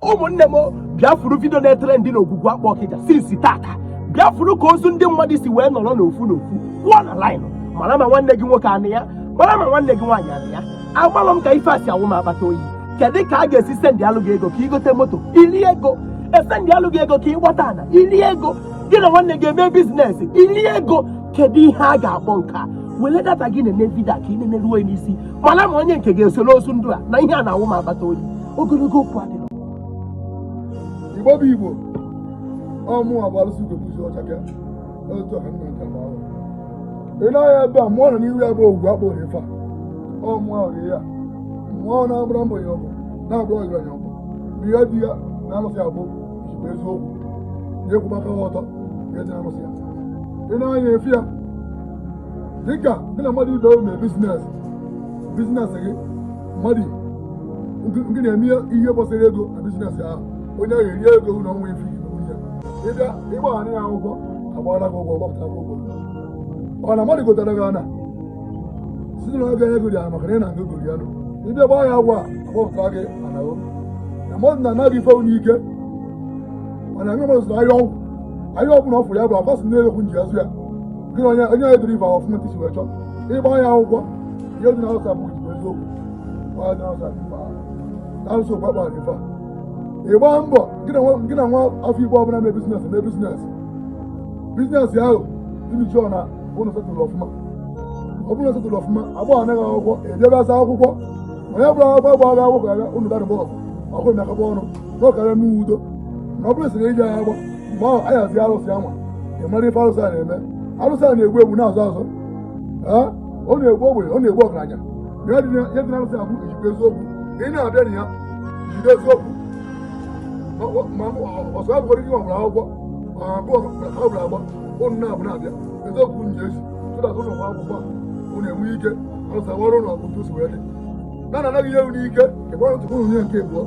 ụmụnne m bịa furu vidio na-etere ndị n'ogwugwu akpọ Ọkịja sinsi tata bịa furu ka ozu ndị mmadụ si wee nọrọ n'ofu kwụọ na laịnụ mara ma nwanne gị nwoke anị ya mara ma nwanne gị nwaanyị anị ya agbalụ m ka ife asị awụ m akpata oyi kedu ka a ga-esi sendị alụ gị ego ka igote moto ili ego esendị alụ gị ego ka ịgbata ana ili ego gị na nwanne gị eme bizinesi ili ego kedu ihe a ga-akpọ nke a wele data gị na-eme vidio ka ị na-emeruo n'isi mara ma onye nke ga-esoro ozu ndụ a na ihe a na-awụ m akpata oyi ogologo okwu adịrọ Igbo bụ Igbo ọmụ abalụsị ugobuzi ọchake otu ọha nna nke ahụ ị na-anya ebe a mụọ nọ n'ihu ya bụ ogwu akpọrọ ife a ọmụ ahụ ya mmụọ na-agbara mbọ ya ọgụ na-agbara ọgara ya ọgụ ihe di ya na-alụsị abụ ijikwa eziokwu na-ekwu maka ha ọtọ ihe dị na-alụsị ya ị na-anya efi ya dịka gị na mmadụ ibe mee biznes gị mmadụ nke na-eme ihe gbasara ego na biznes ahụ onye ahụ eri ego na ọnwa efi ịbịa ịgbaghara ya akwụkwọ agbara gị ụgwọ gbapụta gị ụgwọ ọ na mmadụ gotara gị ana site na oge ego dị ana maka na ị na-aga egori ya nụ ịbịa gbaa ya agwa agbapụta gị anago na mmadụ na-anaghị ife n'ike mana nye mmadụ zụrụ ahịa ọgwụ na ọ fụrụ ya bụ afasị na-ekwu nji azụ ya gị na onye ahụ edoro ife ọfụma ntị wee chọọ ịgba ya akwụkwọ ihe dị na hausa bụ ijikwa eziokwu alụsị okwu akpa ife a ịgba mbọ gị na nwa afọ Igbo ọbụla mee biznes ahụ imichọ na ụnụ setụlụ ọfụma ọ bụrụ na setụlụ ọfụma agbọ anaghị akwụkwọ edebe asa akwụkwọ onye bụrụ akwụkwọ gba agha akwụkwọ aga ụnụ darị bọọlụ ọkụrụ mekaba ọnụ n'ọkara n'udo na ọ bụrụ siri iji agha agba mgbe ahụ ayazi arụsị anwa ị mara ife arụsị a na-eme arụsị a na-egbu egbu na-azụ azụ ọ na-egbu ogbenye ọ na-egbu ọgaranya ihe dị na arụsị abụ ijikwa eziokwu ị na-abịa na ya jide eziokwu ọsọ akwụkwọ gị nwabụrụ akwụkwọ abụọ ha bụrụ agba ụnụ na-abụ na-abịa eziokwu nji ezi tụdata ụlọ nwa akwụkwọ ụnụ enwe ike arụsị arụ ụlọ ọgụtụ si wee dị na anaghị ihe ewu n'ike ịgbara ntụkọ ụnụ nye nke abụọ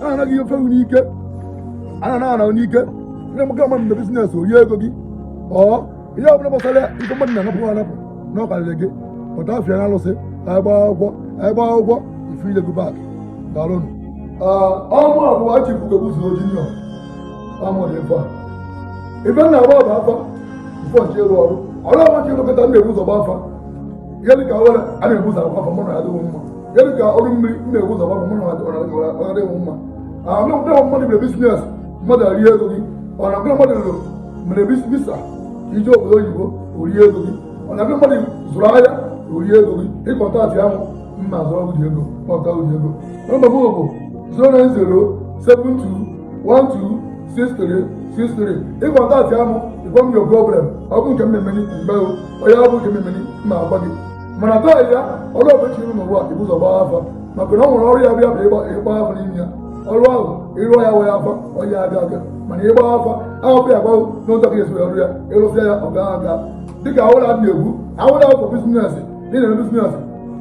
a anaghị ihe ofe ewu n'ike a na-ana n'ike ndị maka mmadụ na bizines orie ego gị ọ ihe ọbụla gbasara ife mmadụ na-anapụ anapụ na ọkarịrị gị pụta afịa na alụsị agba akwụkwọ ife ile gị bak daalụnụ ọmụ abụọ chifu gobuzi ojinio amụrụ ife a ife na-agba bụ afa bifo nche ịrụ ọrụ ọma chi ịlụkọta m na-ebu ụzọ gba afa ihe dịka were a na-ebu ụzọ agba afa mụ na adịghị mma ihe dịka ọrụ mmiri m na-ebu ụzọ gba afa mụ na adịghị mma ndị mmadụ mere bizines mmadụ arie ego gị ọ na ndị mmadụ mere bisa ije obodo oyibo orie ego gị ọ na ndị mmadụ zụrụ ahịa orie ego gị ịkọntaktị ahụ mma azụrụ ụdị ego kpọta ụdị ego nọmba m bụ 09072126363 ịkọntaktị ahụ ịgwa m your problem ọ bụ nke mmemmeni mgbe onye ọ bụ nke mmemmeni mma agba gị mana taa ya ọrụ ọbụchi iru n'ụwa ibu ụzọ gbaa afa maka na ọ nwere ọrụ ya bịa bụ ịgba afa n'ime ya ọrụ ahụ ịrụọ ya wee afa onye aga mana ịgba afa ahụpụ ya agbaghụ n'ụzọ ka esi ọrụ ya ịrụsịa ya ọ ga dịka awụra na-egwu awụra afọ bizines ị na-eme bizines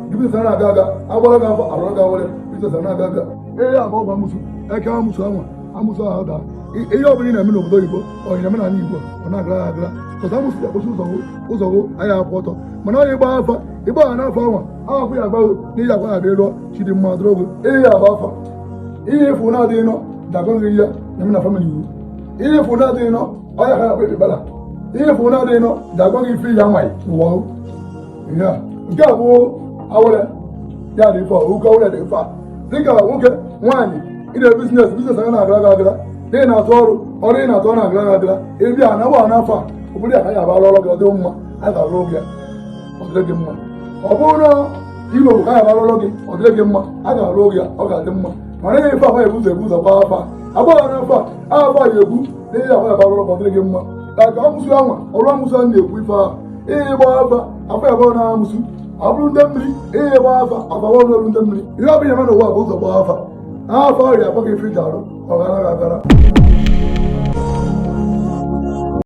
bizines a na-aga agbara gị afọ arụrụ gị awere bizines a na-aga ihe agba ọgba amụsụ eke amụsụ anwa amụsụ ahụ daa ihe ọ bụla ị na-eme n'obodo Igbo onye na-eme n'ala Igbo ọ na-agara agara kọta amụsụ ya kpochi ụzọgụ anya akwụ ọtọ mana onye ịgba afa ịgba ha n'afọ anwa ahụpụ ya agbaghụ na ihe agwa na-adị rụọ chidimma dịrogo ihe ya agba afa ihe efu na-adịghị nọ dagọghị ya na-eme na famili iwu ihe efu na-adịghị nọ ọya ha na-akpa ekpebala ihe efu na-adịghị nọ dagọghị ife ya nwaanyị n'ụwa ihe a nke a bụ awere ya dị ife oke awere dị ife a dịka nwoke nwaanyị ide biznes aga na-agara agara dị na-atụ ọrụ ị na-atụ na-agara agara ebi a na-agba n'afọ a obodo ya ka ya abara ọrụ gị ọ dị mma a ga-arụ oge ya ọ dịrị gị mma ọ bụrụ na Igbo bụ ka ya abara ọrụ gị ọ dịrị gị mma a ga-arụ oge ya ọ ga-adị mma mana ihe ife akwa ebuzo gbaa afa agbagha n'afọ a afa ya egwu na ihe akwa ya abara ọrụ ọ dịrị gị mma ka amụsụ anwa ọrụ amụsụ a na-ekwu ife ahụ ihe gba afa afọ ya abara na amụsụ ọ bụrụ ndị mmiri ihe gba afa afawa ọrụ ndị mmiri ihe ọbụla eme n'ụwa bụ ụzọ gbaa afa afọ ọrịa akpaghị ife ji arụ ọ gara agara